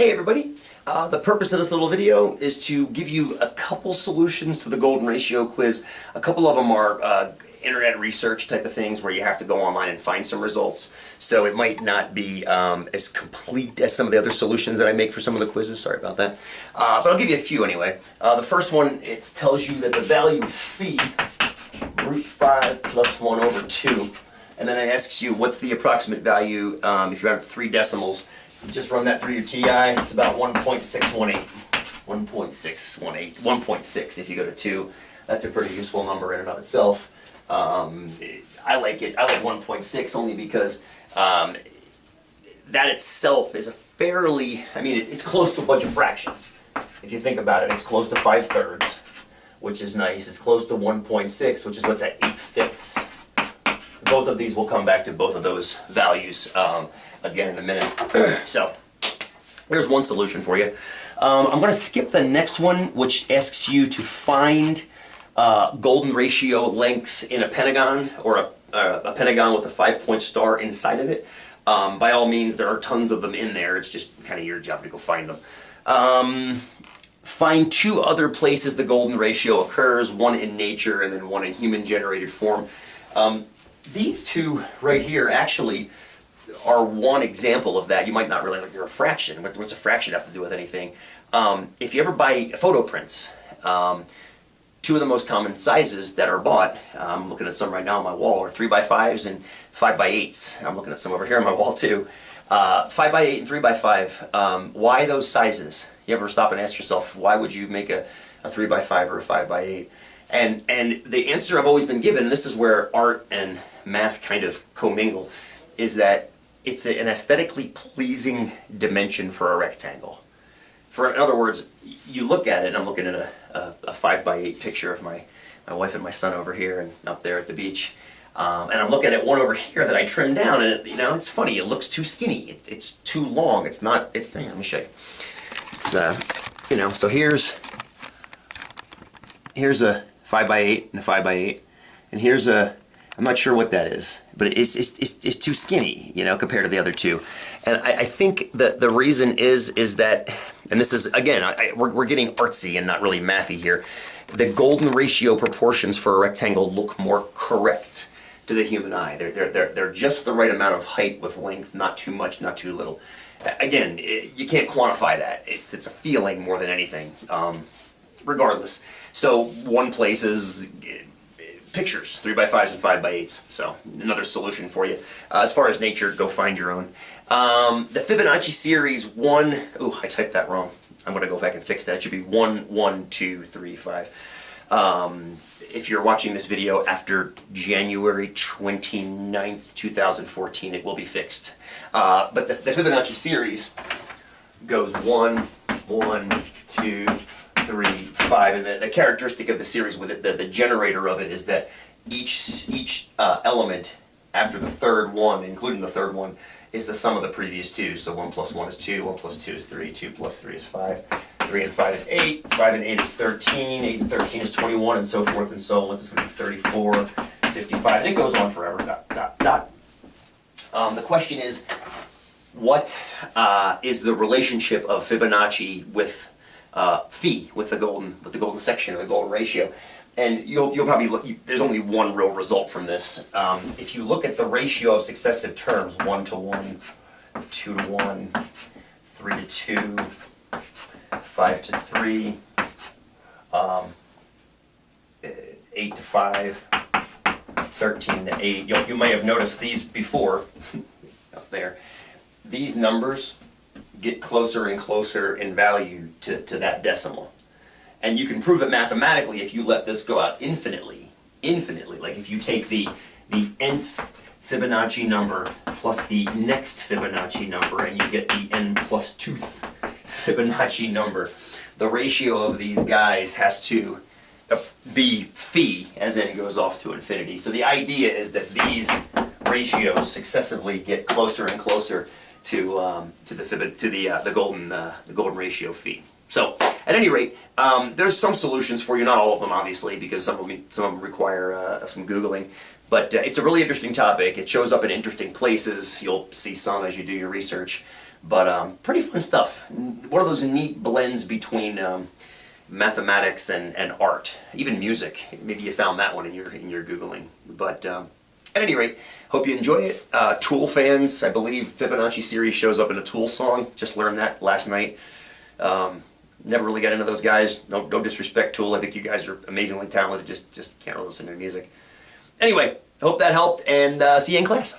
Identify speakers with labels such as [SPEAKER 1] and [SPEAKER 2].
[SPEAKER 1] Hey everybody, the purpose of this little video is to give you a couple solutions to the golden ratio quiz. A couple of them are internet research type of things where you have to go online and find some results. So it might not be as complete as some of the other solutions that I make for some of the quizzes, sorry about that. But I'll give you a few anyway. The first one, it tells you that the value of phi, root 5 plus 1 over 2, and then it asks you what's the approximate value if you have 3 decimals. You just run that through your TI, it's about 1.618. 1.618, 1.6 if you go to 2. That's a pretty useful number in and of itself. I like it. I like 1.6 only because that itself is a fairly, it's close to a bunch of fractions. If you think about it, it's close to 5/3, which is nice. It's close to 1.6, which is what's at 8/5. Both of these will come back to both of those values again in a minute. So there's one solution for you. I'm going to skip the next one, which asks you to find golden ratio lengths in a pentagon, or a pentagon with a 5-point star inside of it. By all means, there are tons of them in there. It's just kind of your job to go find them. Find 2 other places the golden ratio occurs, one in nature and then one in human-generated form. These 2 right here actually are one example of that. You might not really like they're a fraction. What's a fraction have to do with anything? If you ever buy photo prints, 2 of the most common sizes that are bought, I'm looking at some right now on my wall, are 3x5s and 5x8s. I'm looking at some over here on my wall too. 5x8 and 3x5. Why those sizes? You ever stop and ask yourself, why would you make a 3x5 or a 5x8? And the answer I've always been given, and this is where art and math kind of commingle, is that it's an aesthetically pleasing dimension for a rectangle. In other words, you look at it, and I'm looking at a 5x8 picture of my wife and my son over here and up there at the beach, and I'm looking at one over here that I trimmed down, and it's funny. It looks too skinny. It's too long. It's not. Let me show you. It's So here's a 5x8 and a 5x8, and here's a, I'm not sure what that is, but it's too skinny, compared to the other 2. And I think that the reason is that, and this is, again, we're getting artsy and not really mathy here, the golden ratio proportions for a rectangle look more correct to the human eye. They're just the right amount of height with length, not too much, not too little. Again, you can't quantify that. It's a feeling more than anything. Regardless. So one place is pictures, 3x5s and 5x8s. So another solution for you. As far as nature, go find your own. The Fibonacci series 1, oh, I typed that wrong. I'm going to go back and fix that. It should be 1, 1, 2, 3, 5. If you're watching this video after January 29th, 2014, it will be fixed. But the Fibonacci series goes 1, 1, 2, 3, 5, and the characteristic of the series with it, the generator of it, is that each element after the third one, including the third one, is the sum of the previous 2. So 1 plus 1 is 2, 1 plus 2 is 3, 2 plus 3 is 5, 3 and 5 is 8, 5 and 8 is 13, 8 and 13 is 21, and so forth and so on. This is going to be 34, 55, and it goes on forever, dot, dot, dot. The question is, what is the relationship of Fibonacci with phi, with the golden section, or the golden ratio? And you'll probably look. There's only one real result from this. If you look at the ratio of successive terms, 1 to 1, 2 to 1, 3 to 2, 5 to 3, 8 to 5, 13 to 8. You may have noticed these before up there. These numbers get closer and closer in value to that decimal. And you can prove it mathematically if you let this go out infinitely. Like if you take the nth Fibonacci number plus the next Fibonacci number, and you get the n plus 2th Fibonacci number. The ratio of these guys has to be phi as n goes off to infinity. So the idea is that these ratios successively get closer and closer to the golden ratio phi. So, at any rate, there's some solutions for you, not all of them obviously, because some of them require some Googling. But it's a really interesting topic. It shows up in interesting places. You'll see some as you do your research. But pretty fun stuff. One of those neat blends between mathematics and art, even music. Maybe you found that one in your Googling. But at any rate, hope you enjoy it. Tool fans, I believe Fibonacci series shows up in a Tool song. Just learned that last night. Never really got into those guys. No disrespect, Tool. I think you guys are amazingly talented. Just can't really listen to their music. Anyway, hope that helped, and see you in class.